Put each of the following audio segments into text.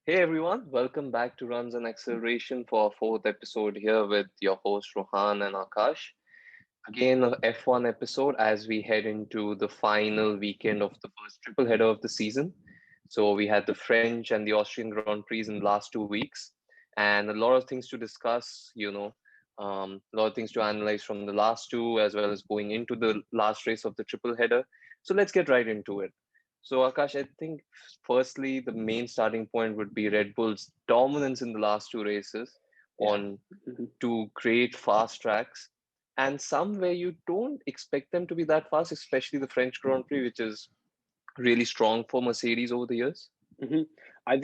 Hey everyone, welcome back to Runs and Acceleration for our fourth episode here with your host Rohan and Akash. Again, a F1 episode as we head into the final weekend of the first triple header of the season. So we had the French and the Austrian Grand Prix in the last 2 weeks, and a lot of things to discuss. A lot of things to analyze from the last two, as well as going into the last race of the triple header. So let's get right into it. So Akash, I think firstly the main starting point would be Red Bull's dominance in the last two races Yeah. on Mhm. to create fast tracks and some where you don't expect them to be that fast, especially the French Grand Prix, which is really strong for Mercedes over the years. Mhm. I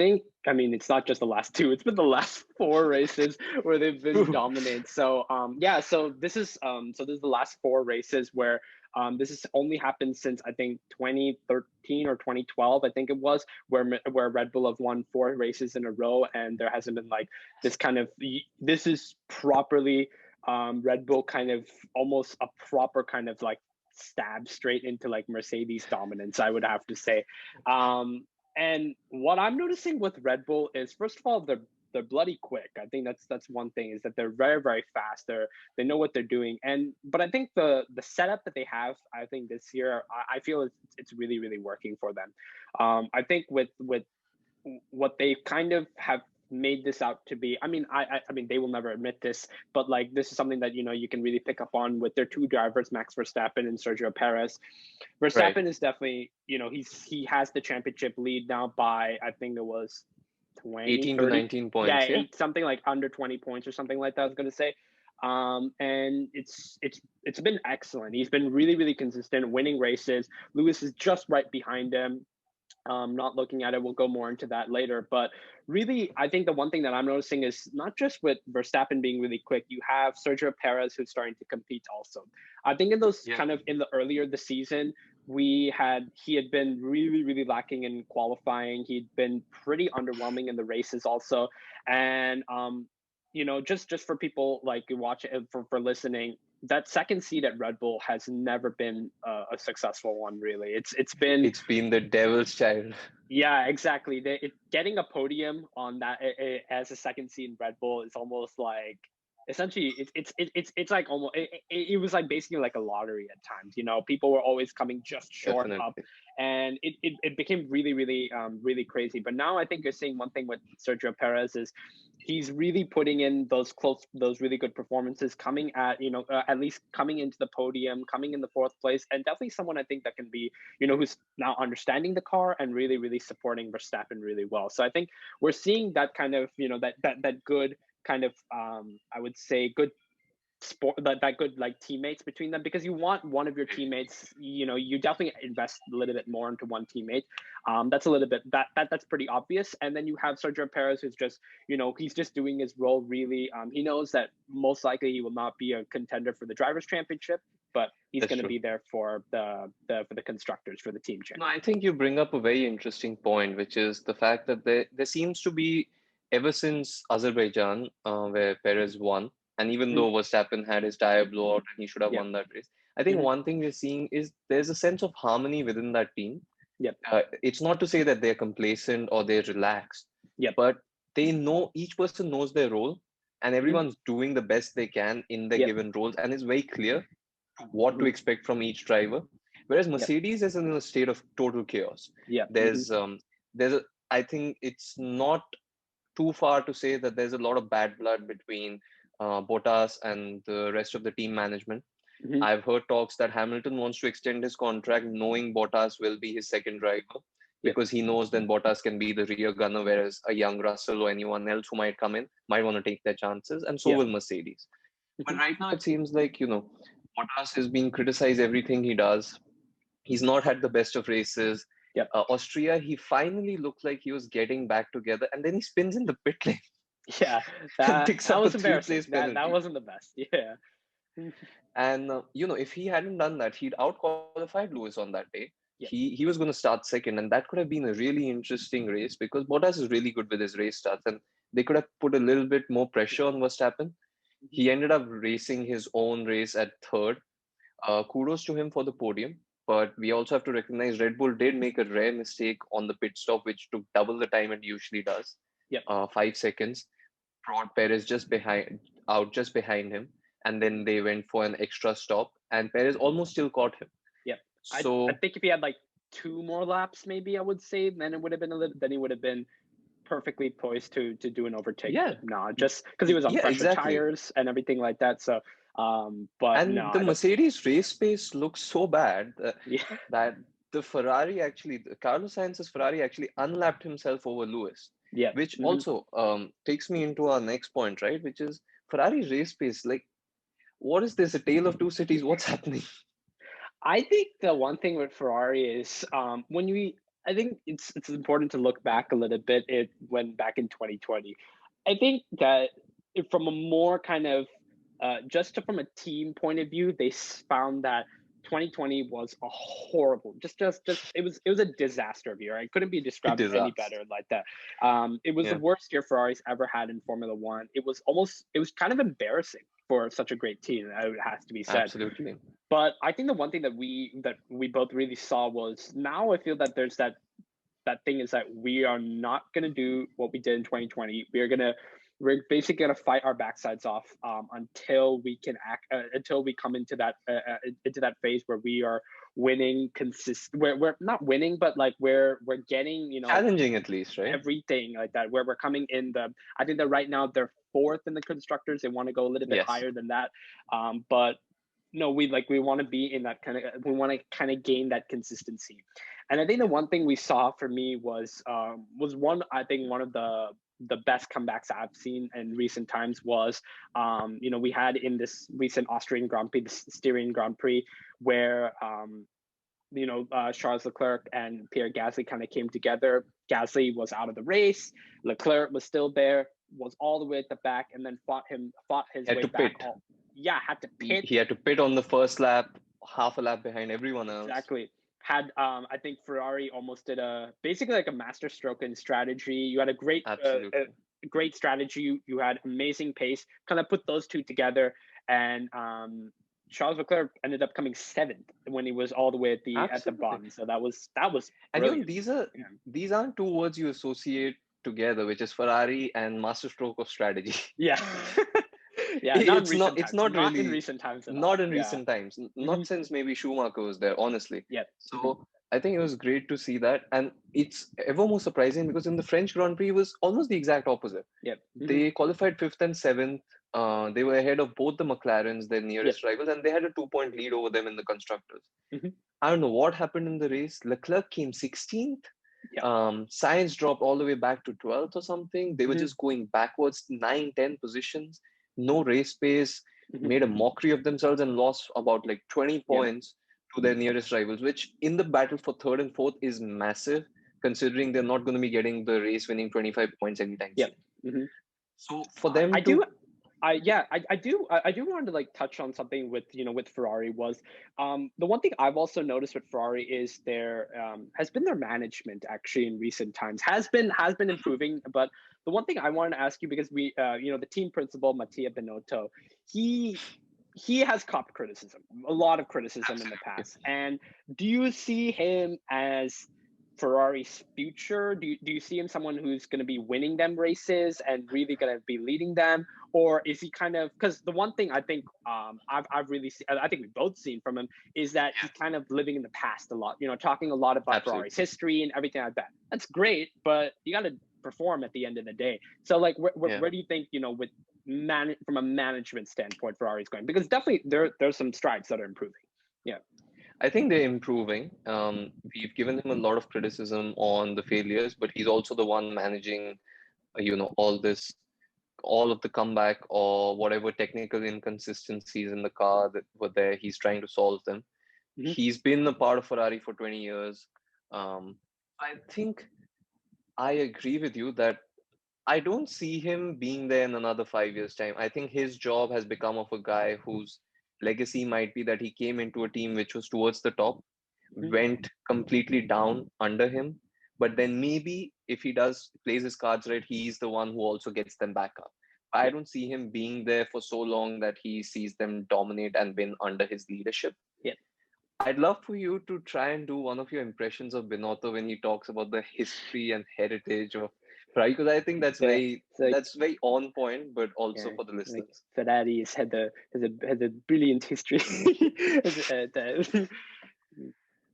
mean, it's not just the last two, it's been the last four races where they've been True. dominant. So this is the last four races where this has only happened since I think 2013 or 2012, I think it was, where Red Bull have won four races in a row, and there hasn't been like this kind of this is properly Red Bull kind of almost a proper kind of like stab straight into like Mercedes dominance, I would have to say. Um, and what I'm noticing with Red Bull is, first of all, they're bloody quick. I think that's one thing, is that they're very very fast. They know what they're doing, and but I think the setup that they have, I think this year, I feel it's really really working for them. I think with what they kind of have made this out to be. I mean they will never admit this, but like this is something that you can really pick up on with their two drivers, Max Verstappen and Sergio Perez. Right. Verstappen is definitely, he has the championship lead now by, I think it was 20, 18 to 30. 19 Yeah, points. Yeah. eight, something like under 20 points or something like that, I was going to say. And it's been excellent. He's been really, really consistent, winning races. Lewis is just right behind him. Not looking at it, we'll go more into that later. But really, I think the one thing that I'm noticing is not just with Verstappen being really quick, you have Sergio Perez who's starting to compete also. I think in those Yeah. kind of in the earlier the season, he had been really, really lacking in qualifying. He'd been pretty underwhelming in the races also. And just for people like watching, for listening, that second seat at Red Bull has never been a successful one. Really, it's been. It's been the devil's child. Yeah, exactly. Getting a podium on that as a second seed in Red Bull is almost like, essentially it's like almost it was like basically like a lottery at times. People were always coming just short up, Definitely. and it became really really really crazy. But now I think you're seeing one thing with Sergio Perez is he's really putting in those really good performances, coming at at least coming into the podium, coming in the fourth place, and definitely someone I think that can be, who's now understanding the car and really, really supporting Verstappen really well. So I think we're seeing that kind of, that good kind of, I would say, good sport, that good like teammates between them, because you want one of your teammates, you definitely invest a little bit more into one teammate. That's a little bit that's pretty obvious. And then you have Sergio Perez, who's just, he's just doing his role really. He knows that most likely he will not be a contender for the drivers championship, but he's That's going to true. be there for the constructors, for the team No, champ. I think you bring up a very interesting point, which is the fact that there seems to be, ever since Azerbaijan, where Perez won, and even Mm-hmm. though Verstappen had his tire blowout and he should have Yep. won that race, I think Mm-hmm. one thing we're seeing is there's a sense of harmony within that team. Yep. It's not to say that they're complacent or they're relaxed, Yep. but they know, each person knows their role, and Mm-hmm. everyone's doing the best they can in their Yep. given roles, and it's very clear what to Mm-hmm. expect from each driver. Whereas Yep. Mercedes is in a state of total chaos. Yep. Mm-hmm. There's there's a, I think it's not too far to say that there's a lot of bad blood between Bottas and the rest of the team management. Mm-hmm. I've heard talks that Hamilton wants to extend his contract knowing Bottas will be his second driver, Yep. because he knows then Bottas can be the rear gunner, whereas a young Russell or anyone else who might come in might want to take their chances, and so Yep. will Mercedes. But Mm-hmm. right now it seems like, Bottas is being criticized everything he does. He's not had the best of races. Yep. Austria, he finally looked like he was getting back together, and then he spins in the pit lane Yeah. and That picks that up a was three embarrassing. place That penalty. wasn't the best. Yeah. And if he hadn't done that, he'd outqualified Lewis on that day. Yep. He was going to start second, and that could have been a really interesting race because Bottas is really good with his race starts, and they could have put a little bit more pressure on Verstappen. Mm-hmm. He ended up racing his own race at third. Kudos to him for the podium, but we also have to recognize Red Bull did make a rare mistake on the pit stop, which took double the time it usually does. Yep. 5 seconds, brought Perez just behind him, and then they went for an extra stop, and Perez almost still caught him. Yep. I So think if he had like two more laps, maybe I would say, then it would have been a little. Then he would have been perfectly poised to do an overtake. yeah, But no, just because he was on yeah, fresher exactly. tires and everything like that. So, but no, And the I don't. Mercedes race pace looks so bad Yeah. that the Carlos Sainz's Ferrari actually unlapped himself over Lewis, Yeah. which Hmm. also takes me into our next point, right? Which is Ferrari race pace. Like, what is this? A tale of two cities? What's happening? I think the one thing with Ferrari is when we. I think it's important to look back a little bit. It went back in 2020. I think that from a more kind of from a team point of view, they found that 2020 was a horrible, just it was a disaster of year. It couldn't be described any Disaster. better like that. It was the Yeah, worst year Ferrari's ever had in Formula One. It was kind of embarrassing for such a great team. It has to be said. absolutely. But I think the one thing that we both really saw was now I feel that there's that thing is that we are not going to do what we did in 2020. We're basically going to fight our backsides off until we can act until we come into that phase where we are winning where we're not winning but like we're getting Challenging at least, right? everything like that where we're coming in the I think that right now they're fourth in the constructors. They want to go a little bit Yes. higher than that, but no, we want to be in that kind of we want to kind of gain that consistency. And I think the one thing we saw for me was one I think one of the best comebacks I've seen in recent times was we had in this recent Austrian Grand Prix, the Styrian Grand Prix, where Charles Leclerc and Pierre Gasly kind of came together. Gasly was out of the race. Leclerc was still there, was all the way at the back, and then fought his Had way to back. pit. Yeah, had to pit. He had to pit on the first lap, half a lap behind everyone else. Exactly. Had I think Ferrari almost did a basically like a masterstroke in strategy. You had a Absolutely. great strategy. You had amazing pace. Kind of put those two together, and Charles Leclerc ended up coming seventh when he was all the way at the Absolutely. bottom. So that was And brilliant. these aren't two words you associate together, which is Ferrari and masterstroke of strategy. Yeah, yeah. Not in It's not recent it's times. not Not in really recent times at all. not in Yeah. recent times, Hmm. not since maybe Schumacher was there, honestly. Yeah. Hmm. So I think it was great to see that, and it's ever more surprising because in the French Grand Prix it was almost the exact opposite. Yeah. Hmm. They qualified fifth and seventh. They were ahead of both the McLarens, their Yeah. nearest rivals, and they had a 2 point lead over them in the constructors. Hmm. I don't know what happened in the race. Leclerc came 16th. Yeah. Science dropped all the way back to 12th or something. They were Hmm. just going backwards 9, 10 positions. No race pace, Hmm. made a mockery of themselves and lost about like 20 Yeah. points to their nearest rivals, which in the battle for third and fourth is massive, considering they're not going to be getting the race winning 25 points anytime Yeah. soon. Hmm. So for I them do to, I do want to like touch on something with Ferrari was the one thing I've also noticed with Ferrari is their has been their management actually in recent times has been improving. But the one thing I wanted to ask you, because the team principal Mattia Binotto, he he has copped criticism, a lot of criticism in the absolutely, past. And do you see him as Ferrari's future? Do you see him someone who's going to be winning them races and really going to be leading them, or is he kind of, because the one thing I think I've really seen, I think we've both seen from him is that he's kind of living in the past a lot. Talking a lot about Ferrari's absolutely, history and everything like that. That's great, but you got to perform at the end of the day. So like, yeah. where do you think with from a management standpoint Ferrari's going? Because definitely there's some strides that are improving. Yeah. I think they're improving. We've given him a lot of criticism on the failures, but he's also the one managing, all of the comeback or whatever technical inconsistencies in the car that were there. He's trying to solve them. Hmm. He's been a part of Ferrari for 20 years. Um, I think I agree with you that I don't see him being there in another 5 years' time. I think his job has become of a guy whose legacy might be that he came into a team which was towards the top, Hmm. went completely down under him, but then maybe if he does plays his cards right, he's the one who also gets them back up. I Yeah. don't see him being there for so long that he sees them dominate and win under his leadership. Yeah. I'd love for you to try and do one of your impressions of Binotto when he talks about the history and heritage of right? Because I think that's Yeah, very it's like that's very on point, but also yeah, for the like listeners. Ferrari has a brilliant history.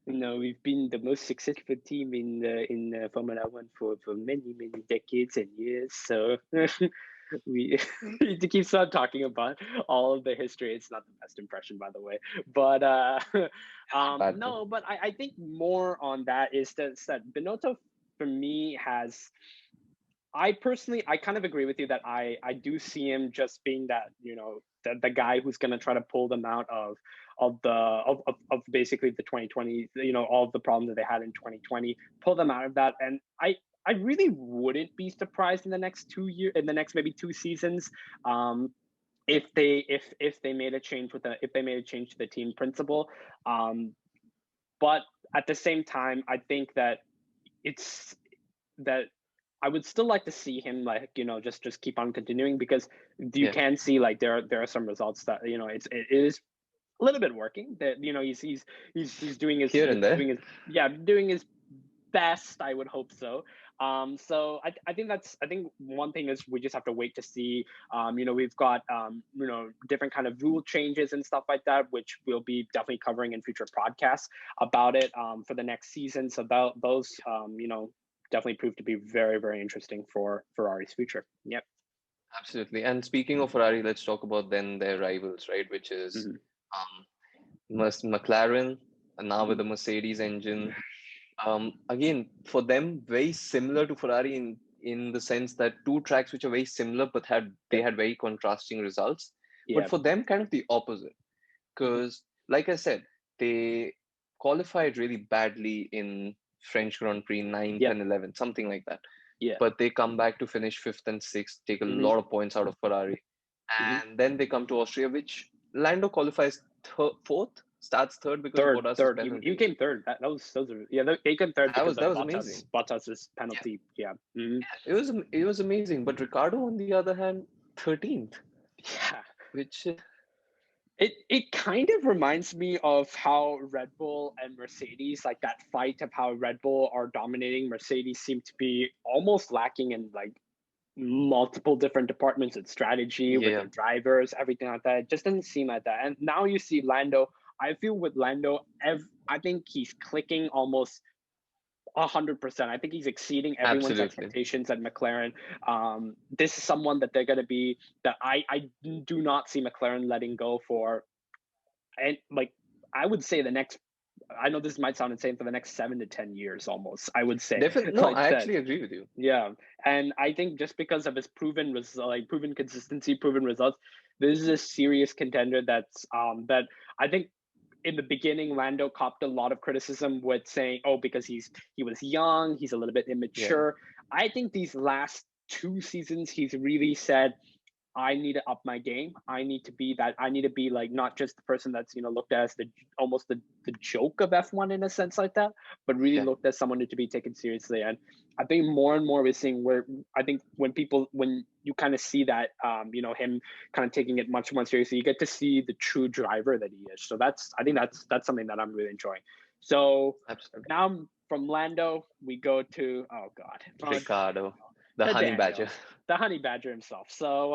We've been the most successful team in Formula One for many decades and years. So we to keep on talking about all of the history. It's not the best impression, by the way, but Not bad though. no, but I think more on that is that Binotto for me has I personally, I kind of agree with you that I do see him just being that the guy who's going to try to pull them out of basically the 2020 all of the problems that they had in 2020, pull them out of that. And I really wouldn't be surprised in the next maybe 2 seasons, um if they made a change if they made a change to the team principle. Um but at the same time, I think that it's that I would still like to see him, like, just keep on continuing, because you Yeah, can see, like, there are some results that it is a little bit working, that he's doing here and there. doing his best, I would hope so. So I think one thing is we just have to wait to see. We've got different kind of rule changes and stuff like that, which we'll be definitely covering in future podcasts about it, for the next season. So those definitely prove to be very, very interesting for Ferrari's future. Yep. Absolutely. And speaking of Ferrari, let's talk about then their rivals, right? Which is Hmm. um, McLaren, and now with Hmm. the Mercedes engine. Again, for them, very similar to Ferrari in the sense that two tracks which are very similar, but they Yep. had very contrasting results. But Yeah. for them, kind of the opposite, Hmm. because like I said, they qualified really badly in French Grand Prix 9th Yep. and 11th, something like that. Yeah. But they come back to finish fifth and sixth, take a Hmm. lot of points out of Ferrari, Hmm. and then they come to Austria, which Lando qualifies fourth, starts third because of Bottas's Third. He penalty. came third. Those are, yeah. They came third That because was of that was amazing. Bottas's penalty. Yeah. Hmm. It was amazing. But Ricardo, on the other hand, 13th, Yeah. which It kind of reminds me of how Red Bull and Mercedes, like that fight of how Red Bull are dominating, Mercedes seem to be almost lacking in, like, multiple different departments and strategy with yeah, their drivers, everything like that. It just doesn't seem like that. And now you see Lando. I feel with Lando, I think he's clicking almost 100%. I think he's exceeding everyone's absolutely. expectations at McLaren. This is someone that they're going to be that I do not see McLaren letting go for, and, like, I would say the next. I know this might sound insane, for the next 7 to 10 years, almost. I would say Definitely, no, like I that. actually agree with you. Yeah, and I think just because of his proven consistency, proven results, this is a serious contender. That I think in the beginning, Lando copped a lot of criticism with saying, "Oh, because he was young, he's a little bit Yeah, immature." I think these last 2 seasons, he's really said, I need to up my game. I need to be, like, not just the person that's looked at as the almost the joke of F1 in a sense like that, but really yeah, looked as someone to be taken seriously. And I think more and more we're seeing where I think when you kind of see that, him kind of taking it much more seriously, you get to see the true driver that he is. So I think that's something that I'm really enjoying. So absolutely. now from Lando, we go to, oh God, Ricardo, the the honey badger. Daniel, the honey badger himself. So,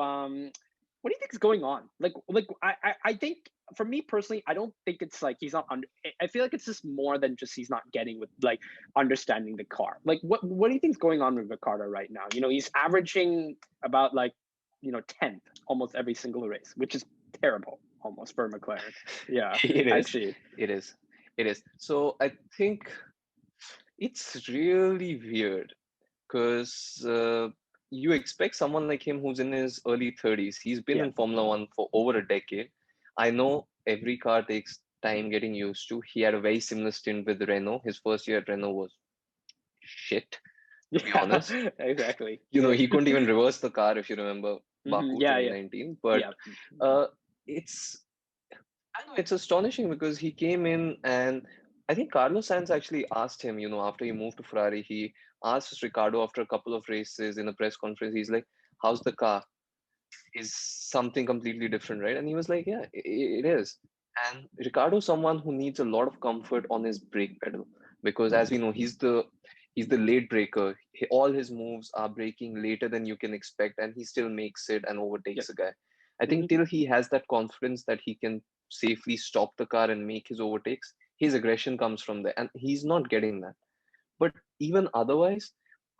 what do you think is going on? I think, for me personally, I don't think it's like he's not under. I feel like it's just more than just he's not getting with, like, understanding the car. Like, what do you think's going on with Ricardo right now? He's averaging about, like, 10th almost every single race, which is terrible almost for McLaren. Yeah, It is. actually. It is. It is. So I think it's really weird because you expect someone like him who's in his early 30s. He's been Yeah. in Formula One for over a decade. I know every car takes time getting used to. He had a very similar stint with Renault. His first year at Renault was shit, to be Yeah, honest. exactly. He couldn't even reverse the car if you remember Baku Yeah, yeah, 2019. But yeah. uh, it's I know it's astonishing because he came in and I think Carlos Sainz actually asked him, after he moved to Ferrari, he asked Ricardo after a couple of races in a press conference, he's like, how's the car? Is something completely different, right? And he was like, yeah, it is. And Ricardo, someone who needs a lot of comfort on his brake pedal, because as we know, He's the late breaker. All his moves are breaking later than you can expect, and he still makes it and Yep. overtakes a guy. I Hmm. think till he has that confidence that he can safely stop the car and make his overtakes, his aggression comes from there, and he's not getting that. But even otherwise,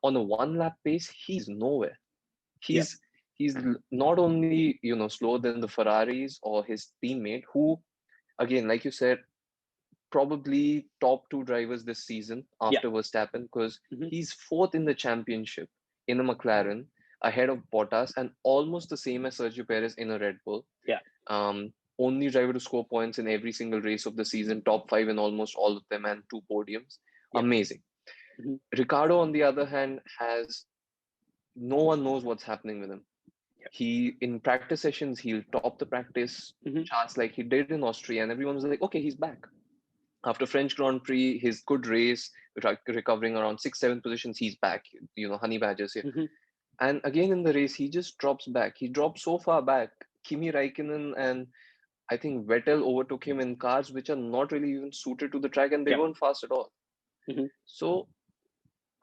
on a one lap pace, he's nowhere. Yep. He's not only slower than the Ferraris or his teammate, who again, like you said, probably top two drivers this season Yeah. after Verstappen, because Hmm. he's fourth in the championship in a McLaren, ahead of Bottas, and almost the same as Sergio Perez in a Red Bull. Yeah. Only driver to score points in every single race of the season, top five in almost all of them, and two podiums. Yeah. Amazing. Hmm. Ricardo, on the other hand, has no one knows what's happening with him. Yep. He in practice sessions, he'll top the practice Hmm. charts like he did in Austria, and everyone was like, okay, he's back. After French Grand Prix, his good race, recovering around six, seven positions, he's back. Honey badgers here. Hmm. And again in the race, he just drops back. He dropped so far back. Kimi Raikkonen and I think Vettel overtook him in cars which are not really even suited to the track, and they Yep. weren't fast at all. Hmm. So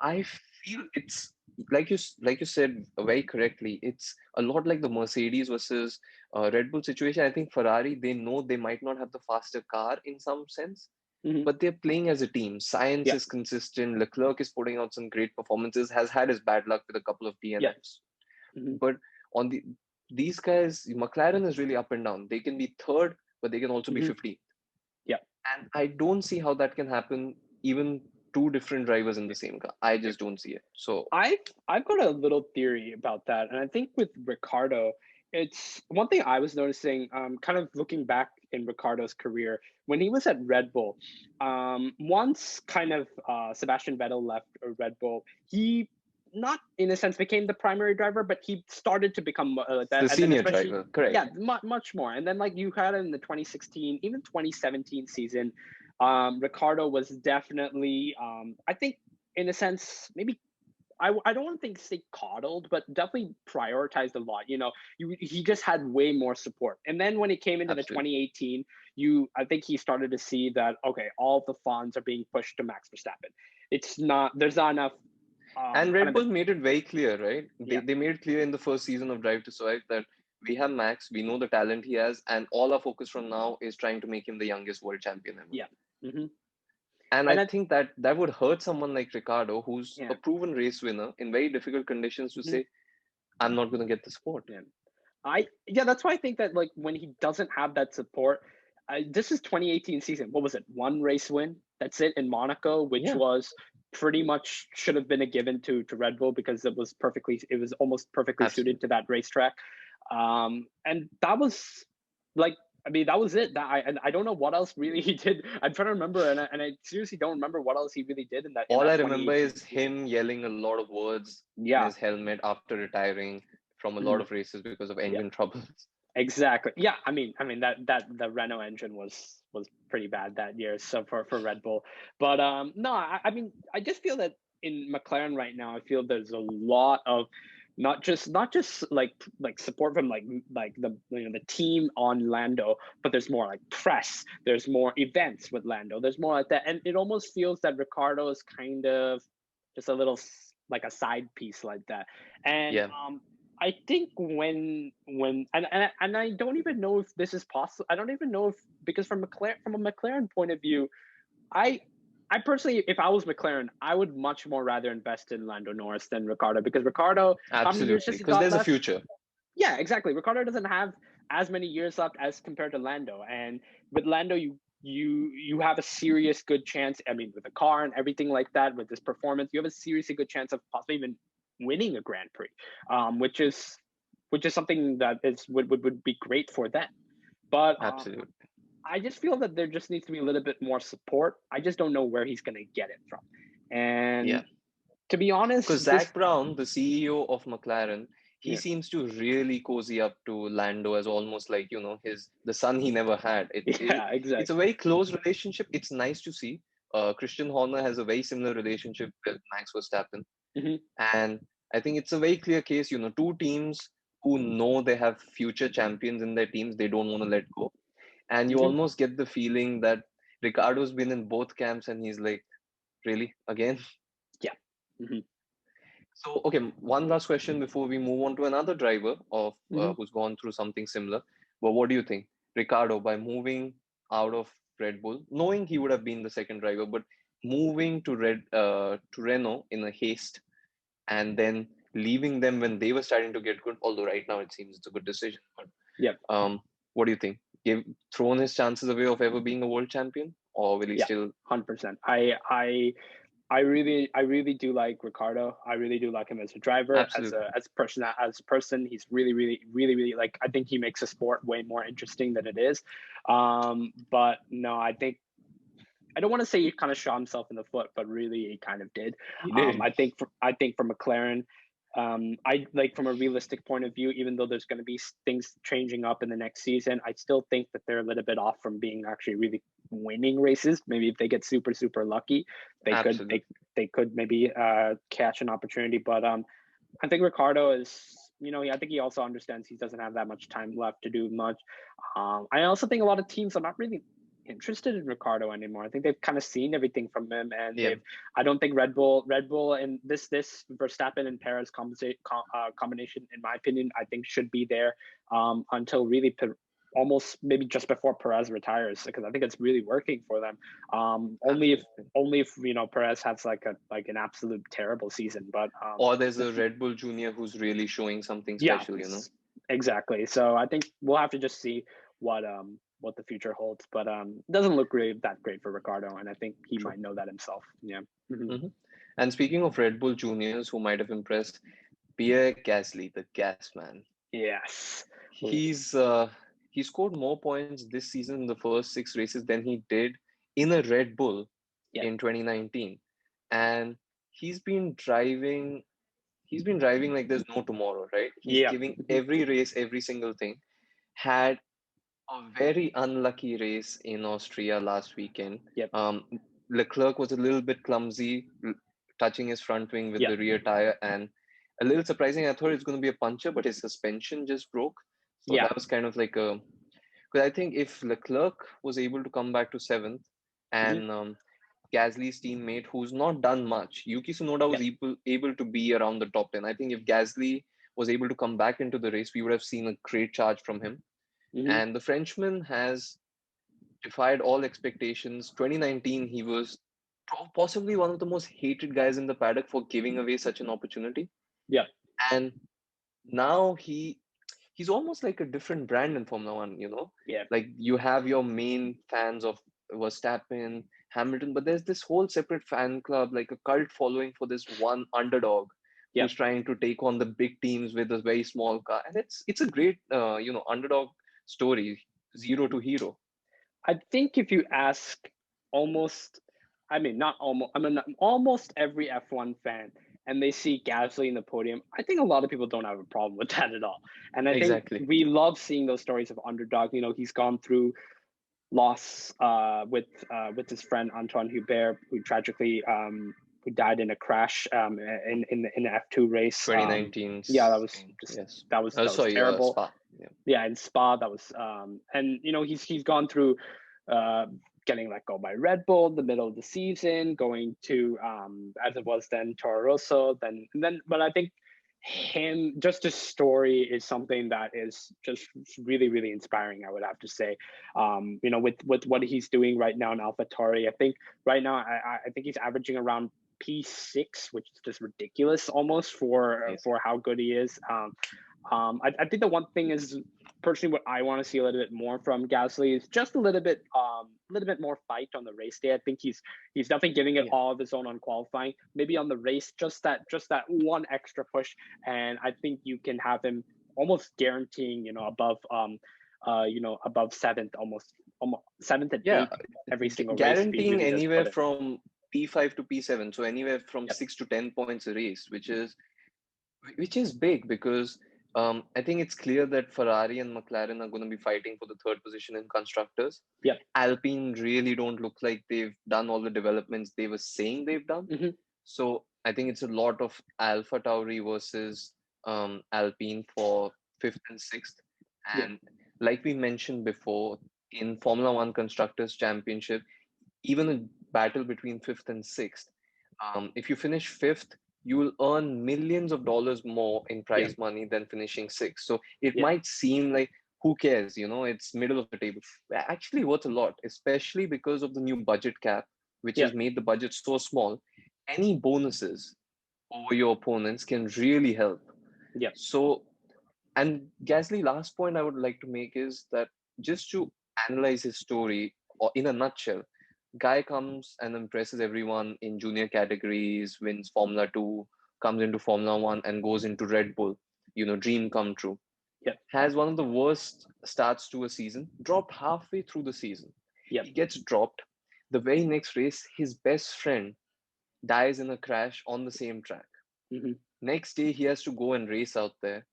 I feel it's like you said very correctly. It's a lot like the Mercedes versus Red Bull situation. I think Ferrari, they know they might not have the faster car in some sense, Hmm. but they're playing as a team. Science Yeah. is consistent. Leclerc is putting out some great performances. Has had his bad luck with a couple of Yeah. DNFs, Hmm. but on these guys, McLaren is really up and down. They can be third, but they can also be Hmm. 15th. Yeah. And I don't see how that can happen even two different drivers in the same car. I Yeah. just don't see it. So I've I've got a little theory about that, and I think with Ricardo, it's one thing I was noticing. Kind of looking back in Ricardo's career when he was at Red Bull. Once kind of Sebastian Vettel left Red Bull, he not in a sense became the primary driver, but he started to become that, the and then senior especially driver, correct. yeah, much more. And then like you had in the 2016, even 2017 season, Ricardo was definitely I think in a sense maybe I don't want to think say coddled, but definitely prioritized a lot. He just had way more support. And then when it came into the Absolutely. 2018, I think he started to see that okay, all the funds are being pushed to Max Verstappen. It's not there's not enough And kind Red of Bull made it very clear, right? They, yeah. they made it clear in the first season of Drive to Survive that we have Max, we know the talent he has, and all our focus from now is trying to make him the youngest world champion ever. Yeah. Hmm. And I And then think that would hurt someone like Ricardo, who's yeah. a proven race winner in very difficult conditions, to Hmm. say, I'm not going to get the support. Yeah. Yeah, that's why I think that like when he doesn't have that support, this is 2018 season. What was it? One race win. That's it in Monaco, which Yeah, was pretty much should have been a given to Red Bull because it was almost perfectly suited absolutely. to that racetrack. And that was like I mean that was it. And I don't know what else really he did. I'm trying to remember, and I seriously don't remember what else he really did in All that I remember 2018 is season. him yelling a lot of words in Yeah. his helmet after retiring from a lot Mhm. of races because of Yeah. engine troubles. Exactly. Yeah. I mean that the Renault engine was pretty bad that year. So for Red Bull, but no, I mean I just feel that in McLaren right now, I feel there's a lot of not just like support from like the team on Lando, but there's more like press. There's more events with Lando. There's more like that, and it almost feels that Ricardo is kind of just a little like a side piece like that, and Yeah, I think when and I don't even know if this is possible. I don't even know if because from a McLaren point of view, I I personally, if I was McLaren, I would much more rather invest in Lando Norris than Ricardo because Ricardo, how many years absolutely. has he Because got there's a left? future. Yeah, exactly. Ricardo doesn't have as many years left as compared to Lando, and with Lando, you have a serious good chance. I mean, with the car and everything like that, with this performance, you have a seriously good chance of possibly even winning a Grand Prix, which is something that would be great for them. But Absolutely. I just feel that there just needs to be a little bit more support. I just don't know where he's going to get it from. Yeah. And to be Because honest, this Zach Brown, the CEO of McLaren, he yeah seems to really cozy up to Lando as almost like, his the son he never had. yeah It's a exactly. very close relationship. It's nice to see. Christian Horner has a very similar relationship with Max Verstappen. Hmm. And I think it's a very clear case, two teams who know they have future champions in their teams, they don't want to let go. And you Hmm. almost get the feeling that Ricardo's been in both camps and he's like, really, again? Hmm. So, okay, one last question before we move on to another driver of Hmm. who's gone through something similar. But what do you think, Ricardo, by moving out of Red Bull, knowing he would have been the second driver, but moving to Renault in a haste and then leaving them when they were starting to get good? Although right now it seems it's a good decision. But Yeah. what do you think? Give thrown his chances away of ever being a world champion, or will he Yeah. still? 100%. I really do like Ricardo. I really do like him as a driver, Absolutely. as a person. As a person, he's really like. I think he makes the sport way more interesting than it is. But no, I think I don't want to say he kind of shot himself in the foot, but really he kind of did. He did. I think for McLaren, I like from a realistic point of view, even though there's going to be things changing up in the next season, I still think that they're a little bit off from being actually really winning races. Maybe if they get super lucky, they could Absolutely. they could maybe catch an opportunity. But I think Ricardo is. I think he also understands he doesn't have that much time left to do much. I also think a lot of teams are not really interested in Ricardo anymore. I think they've kind of seen everything from him, and Yeah. they've. I don't think Red Bull, and this Verstappen and Perez combination, in my opinion, I think should be there until really almost maybe just before Perez retires, because I think it's really working for them. Only if Absolutely. Perez has like an absolute terrible season, but Or there's a Red Bull Junior who's really showing something yeah, special, you know? exactly. So I think we'll have to just see what the future holds. But it doesn't look really that great for Ricardo, and I think he True. might know that himself. Yeah. Hmm. Hmm. And speaking of Red Bull Juniors who might have impressed, Pierre Gasly, the gas man. Yes. He's he scored more points this season in the first six races than he did in a Red Bull Yeah. in 2019. And he's been driving he's been driving like there's no tomorrow, right? He's Yeah. giving Hmm. every race, every single thing. Had a very unlucky race in Austria last weekend. Yep. Leclerc was a little bit clumsy, touching his front wing with Yeah. the rear tire, and a little surprising. I thought it was going to be a puncher, but his suspension just broke. So Yeah. that was kind of like a. Because I think if Leclerc was able to come back to seventh, Hmm. and Gasly's teammate, who's not done much, Yuki Tsunoda Yeah. was able to be around the top 10. I think if Gasly was able to come back into the race, we would have seen a great charge from him. Hmm. And the Frenchman has defied all expectations. 2019, he was possibly one of the most hated guys in the paddock for giving away such an opportunity. Yeah. And now he's almost like a different brand in Formula One, you know? Yeah. Like you have your main fans of Verstappen, Hamilton, but there's this whole separate fan club, like a cult following for this one underdog Yeah. who's trying to take on the big teams with a very small car. And it's a great underdog story, zero to hero. I think if you ask almost, I mean, not almost, I mean, almost every F1 fan, and they see Gasly in the podium, I think a lot of people don't have a problem with that at all. And I think Exactly. we love seeing those stories of underdog. He's gone through loss with his friend Antoine Hubert, who tragically who died in a crash in the F2 race. 2019 Yeah, that was Spain. just Yes. that was Sorry, terrible. Spa. Yeah. Yeah, in Spa, that was and he's gone through uh, getting let go by Red Bull in the middle of the season, going to as it was then Toro Rosso, then but I think him just his story is something that is just really inspiring, I would have to say. With what he's doing right now in AlphaTauri, I think right now I think he's averaging around P6, which is just ridiculous almost Amazing. for how good he is. I think the one thing is personally what I want to see a little bit more from Gasly is just a little bit more fight on the race day. I think he's definitely giving it Yeah. all of his own on qualifying. Maybe on the race, just that one extra push, and I think you can have him almost guaranteeing above seventh, almost seventh and Yeah. eighth every single race if he Guaranteeing really does anywhere put it. from P5 to P7, so anywhere from Yep. 6 to 10 points a race, which is big because I think it's clear that Ferrari and McLaren are going to be fighting for the third position in constructors. Yep. Alpine really don't look like they've done all the developments they were saying they've done. Hmm. So I think it's a lot of Alpha Tauri versus Alpine for fifth and sixth. Yep. And like we mentioned before, in Formula One Constructors Championship, even a battle between fifth and sixth, if you finish fifth, you will earn millions of dollars more in Yeah. prize money than finishing sixth. So it Yeah. might seem like, who cares? It's middle of the table. Actually, worth a lot, especially because of the new budget cap, which Yeah. has made the budget so small. Any bonuses over your opponents can really help. Yeah. So, and Gasly, last point I would like to make is that just to analyze his story, or in a nutshell, guy comes and impresses everyone in junior categories, wins Formula 2, comes into Formula 1 and goes into Red Bull, dream come true. Yeah. Has one of the worst starts to a season, dropped halfway through the season. Yeah. He gets dropped. The very next race, his best friend dies in a crash on the same track. Mm-hmm. Next day, he has to go and race out there,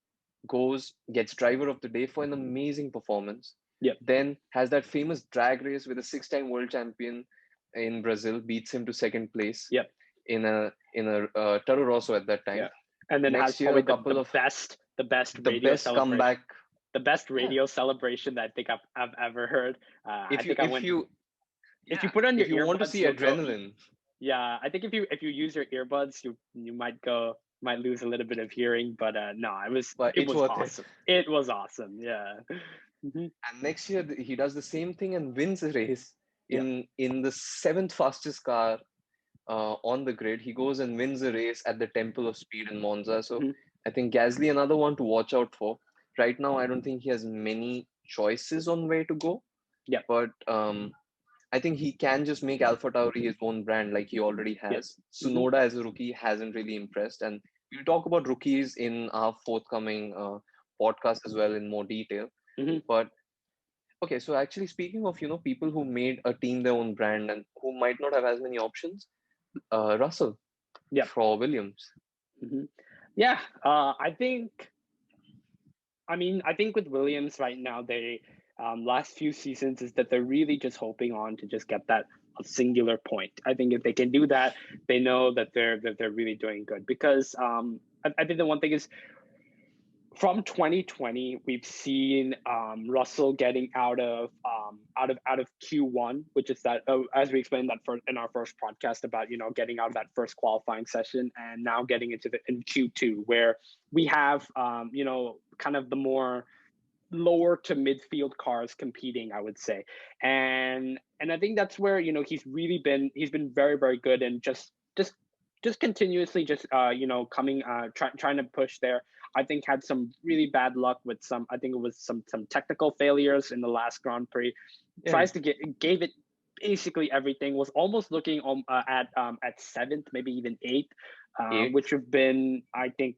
goes, gets driver of the day for an amazing performance, Yeah. then has that famous drag race with a six-time world champion in Brazil, beats him to second place Yeah. in a Toro Rosso at that Yeah. time. And then has Next year, probably a couple of the best the radio best celebration, comeback. the best Yeah, radio celebration that I think I've ever heard. I if you think I if went you if you yeah put on your if you want to earbuds, see you'll go. adrenaline, Yeah, I think if you use your earbuds, you might lose a little bit of hearing, but no, but it it's was worth it. awesome. It was awesome. Yeah. Hmm. And next year he does the same thing and wins a race Yeah. in the seventh fastest car on the grid. He goes and wins a race at the Temple of Speed in Monza. So Hmm. I think Gasly, another one to watch out for. Right now, I don't think he has many choices on where to go, Yeah. but I think he can just make Alpha Tauri his own brand like he already Yeah. has. Hmm. Sunoda as a rookie hasn't really impressed, and we'll talk about rookies in our forthcoming podcast as well in more detail. Hmm. But okay, so actually speaking of people who made a team their own brand and who might not have as many options, Russell Yeah. for Williams. Hmm. Yeah. I think with Williams right now, they last few seasons is that they're really just hoping on to just get that a singular point. I think if they can do that, they know that they're really doing good because I think the one thing is from 2020, we've seen Russell getting out of Q1, which is that as we explained that in our first podcast about getting out of that first qualifying session, and now getting into the in Q2 where we have kind of the more lower to midfield cars competing, I would say, and I think that's where he's been very very good and just continuously just coming trying to push there. I think had some really bad luck with some. I think it was some technical failures in the last Grand Prix. Yeah, Tries to gave it basically everything. Was almost looking at seventh, maybe even eighth, which eighth. have been I think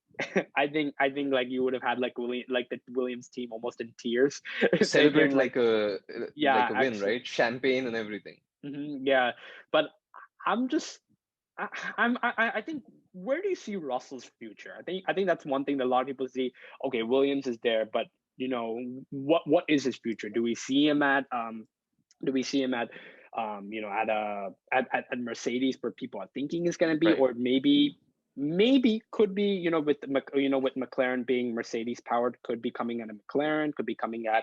I think like you would have had like the Williams team almost in tears, Celebrate thinking like like a yeah win, actually right? Champagne and everything. yeah, but I'm just I, I think where do you see Russell's future? I think that's one thing that a lot of people see. Okay, Williams is there, but what is his future? Do we see him at at Mercedes where people are thinking is going to be, Right. or maybe could be with McLaren being Mercedes powered, could be coming at a McLaren,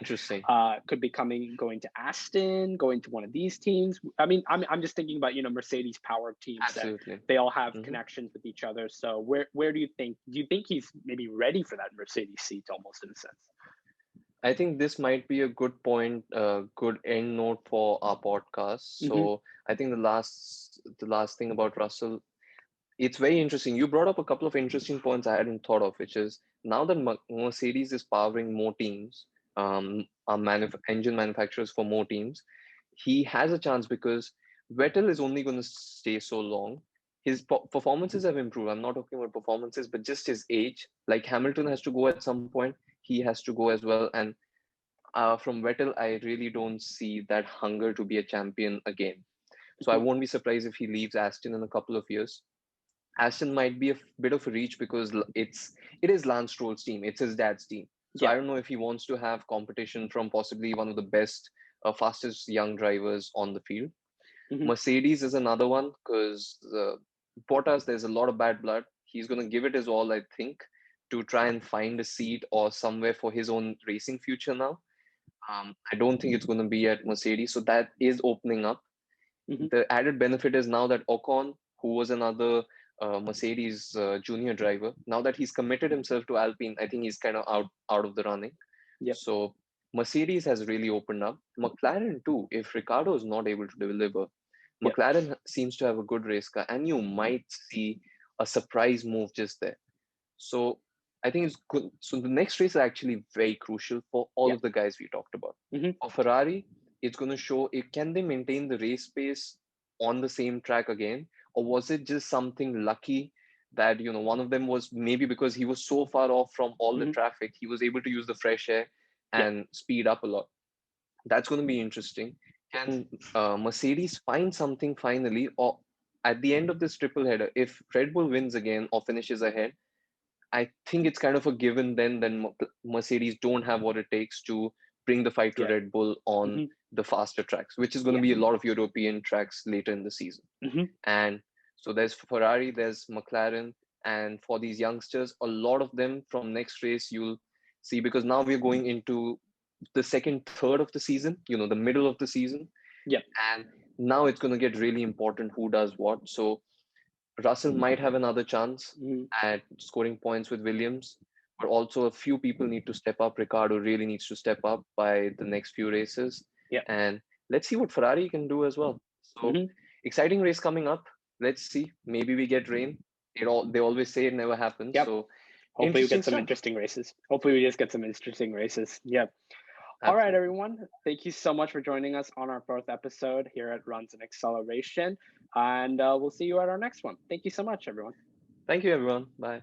Interesting. could be coming going to Aston, going to one of these teams. I mean, I'm just thinking about Mercedes powered teams that Absolutely. they all have Hmm. connections with each other. So where do you think he's maybe ready for that Mercedes seat almost in a sense? I think this might be a good point, good end note for our podcast. Hmm. So I think the last thing about Russell, it's very interesting. You brought up a couple of interesting points I hadn't thought of, which is now that Mercedes is powering more teams, are engine manufacturers for more teams, he has a chance because Vettel is only going to stay so long. His performances have improved. I'm not talking about performances, but just his age. Like Hamilton has to go at some point, he has to go as well. And from Vettel, I really don't see that hunger to be a champion again. So I won't be surprised if he leaves Aston in a couple of years. Aston might be a bit of a reach because it is Lance Stroll's team. It's his dad's team. So Yeah. I don't know if he wants to have competition from possibly one of the best, fastest young drivers on the field. Hmm. Mercedes is another one because Bottas, there's a lot of bad blood. He's going to give it his all, I think, to try and find a seat or somewhere for his own racing future now. I don't think it's going to be at Mercedes. So that is opening up. Hmm. The added benefit is now that Ocon, who was another Mercedes junior driver. Now that he's committed himself to Alpine, I think he's kind of out of the running. Yep. So Mercedes has really opened up. McLaren too. If Ricardo is not able to deliver, Yep. McLaren seems to have a good race car, and you might see a surprise move just there. So I think it's good. So the next race is actually very crucial for all Yep. of the guys we talked about. Mm-hmm. For Ferrari, it's going to show if can they maintain the race pace on the same track again, or was it just something lucky that one of them was maybe because he was so far off from all the Mm-hmm. traffic, he was able to use the fresh air Yep. and speed up a lot. That's going to be interesting. Can Mercedes find something finally, or at the end of this triple header, if Red Bull wins again or finishes ahead? I think it's kind of a given then Mercedes don't have what it takes to bring the fight to Yeah. Red Bull on Mm-hmm. the faster tracks, which is going to Yeah. be a lot of European tracks later in the season. Mm-hmm. And so there's Ferrari, there's McLaren, and for these youngsters, a lot of them from next race you'll see because now we're going into the second third of the season, the middle of the season, Yep. and now it's going to get really important who does what. So Russell might have another chance Mm-hmm. at scoring points with Williams, but also a few people need to step up. Ricardo really needs to step up by the next few races. Yep. And let's see what Ferrari can do as well. So Mm-hmm. exciting race coming up. Let's see. Maybe we get rain. They always say it never happens. Yep. So Hopefully we interesting get some stuff. interesting races. Hopefully we just get some interesting races. Yep. All right, Absolutely. everyone. Thank you so much for joining us on our fourth episode here at Runs and Acceleration. And we'll see you at our next one. Thank you so much, everyone. Thank you, everyone. Bye.